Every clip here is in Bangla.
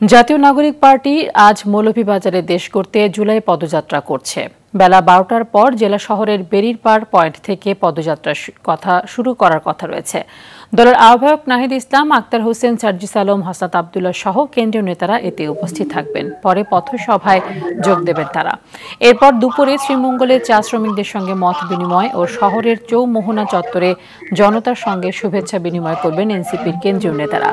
জাতীয় নাগরিক পার্টি আজ মৌলভীবাজারে দেশ করতে জুলাই পদযাত্রা করছে। বেলা ১২টার পর জেলা শহরের বেরিরপাড় পয়েন্ট থেকে পদযাত্রা শুরু করার কথা রয়েছে। দলের আহ্বায়ক নাহিদ ইসলাম, আক্তার হোসেন, সার্জিস আলম, হাসনাত আবদুল্লাহ সহ কেন্দ্রীয় নেতারা এতে উপস্থিত থাকবেন। পরে পথসভায় যোগ দেবেন তারা। এরপর দুপুরে শ্রীমঙ্গলে চা শ্রমিকদের সঙ্গে মত বিনিময় ও শহরের চৌমোহনা চত্বরে জনতার সঙ্গে শুভেচ্ছা বিনিময় করবেন এনসিপির কেন্দ্রীয় নেতারা।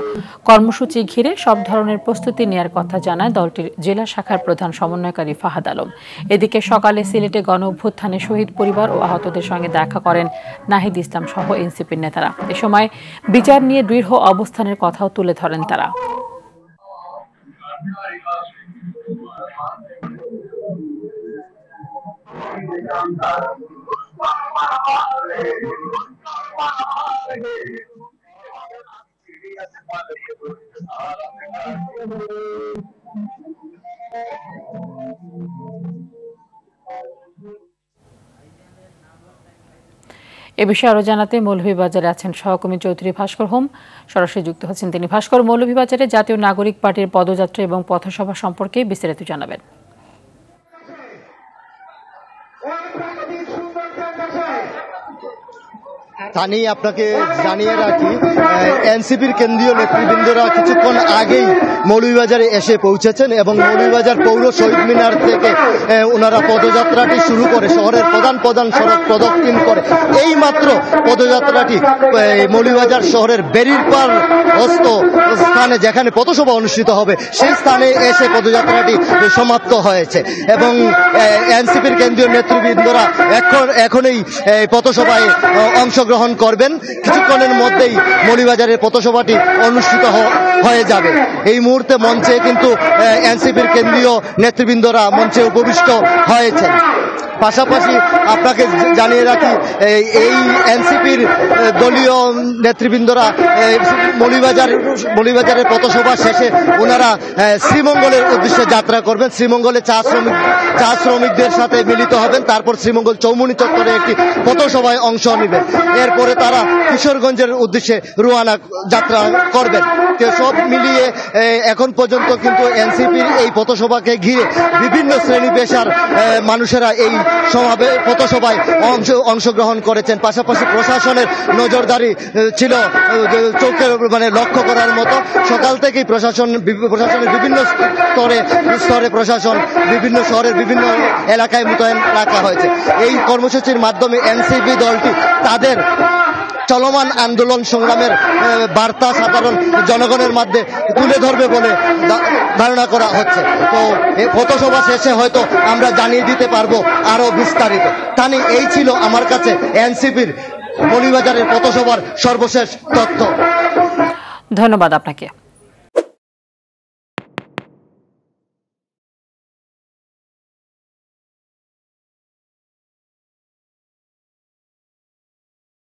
কর্মসূচি ঘিরে সব ধরনের প্রস্তুতি নেওয়ার কথা জানায় দলটির জেলা শাখার প্রধান সমন্বয়কারী ফাহাদ আলম। এদিকে সকালে সিলেটে গণ অভ্যুত্থানে শহীদ পরিবার ও আহতদের সঙ্গে দেখা করেন নাহিদ ইসলাম সহ এনসিপির নেতারা। এ সময় বিচার নিয়ে দৃঢ় অবস্থানের কথাও তুলে ধরেন তারা। এ বিষয়ে আরো জানাতে মৌলভীবাজারে আছেন সহকর্মী চৌধুরী ভাস্কর হোম, সরাসরি যুক্ত হচ্ছেন তিনি। ভাস্কর, মৌলভীবাজারে জাতীয় নাগরিক পার্টির পদযাত্রা এবং পথসভা সম্পর্কে বিস্তারিত জানাবেন। তানি আপনাকে জানিয়ে রাখি, এনসিপির কেন্দ্রীয় নেতৃবৃন্দরা কিছুক্ষণ আগেই মৌলভীবাজারে এসে পৌঁছেছেন এবং মৌলভীবাজার পৌর শহীদ মিনার থেকে ওনারা পদযাত্রাটি শুরু করে শহরের প্রধান সড়ক প্রদক্ষিণ করে এই মাত্র পদযাত্রাটি মৌলভীবাজার শহরের বেরিরপাড় স্থানে যেখানে পথসভা অনুষ্ঠিত হবে সেই স্থানে এসে পদযাত্রাটি সমাপ্ত হয়েছে এবং এনসিপির কেন্দ্রীয় নেতৃবৃন্দরা এখনই পথসভায় অংশগ্রহণ করবেন। কিছুক্ষণের মধ্যেই মৌলভীবাজারের পথসভাটি অনুষ্ঠিত হয়ে যাবে। এই মুহূর্তে মঞ্চে কিন্তু এনসিপির কেন্দ্রীয় নেতৃবৃন্দরা মঞ্চে উপবিষ্ট হয়েছেন। পাশাপাশি আপনাকে জানিয়ে রাখি, এই এনসিপির দলীয় নেতৃবৃন্দরা মৌলভীবাজারের পথসভা শেষে ওনারা শ্রীমঙ্গলের উদ্দেশ্যে যাত্রা করবেন। শ্রীমঙ্গলে চা শ্রমিকদের সাথে মিলিত হবেন, তারপর শ্রীমঙ্গল চৌমুহনী চত্বরে একটি পথসভায় অংশ নেবেন। এরপরে তারা কিশোরগঞ্জের উদ্দেশ্যে রওনা যাত্রা করবেন। সব মিলিয়ে এখন পর্যন্ত কিন্তু এনসিপির এই পথসভাকে ঘিরে বিভিন্ন শ্রেণী পেশার মানুষেরা এই পথসভায় অংশগ্রহণ করেছেন। পাশাপাশি প্রশাসনের নজরদারি ছিল চোখে লক্ষ্য করার মতো। সকাল থেকেই প্রশাসনের বিভিন্ন স্তরে প্রশাসন বিভিন্ন শহরের বিভিন্ন এলাকায় মোতায়েন রাখা হয়েছে। এই কর্মসূচির মাধ্যমে এনসিপি দলটি তাদের চলমান আন্দোলন সংগ্রামের বার্তা সাধারণ জনগণের মধ্যে তুলে ধরবে বলে ধারণা করা হচ্ছে। তো পথসভা শেষে হয়তো আমরা জানিয়ে দিতে পারবো আরো বিস্তারিত। তানি এই ছিল আমার কাছে এনসিপির মৌলভীবাজারের পথসভার সর্বশেষ তথ্য। ধন্যবাদ আপনাকে।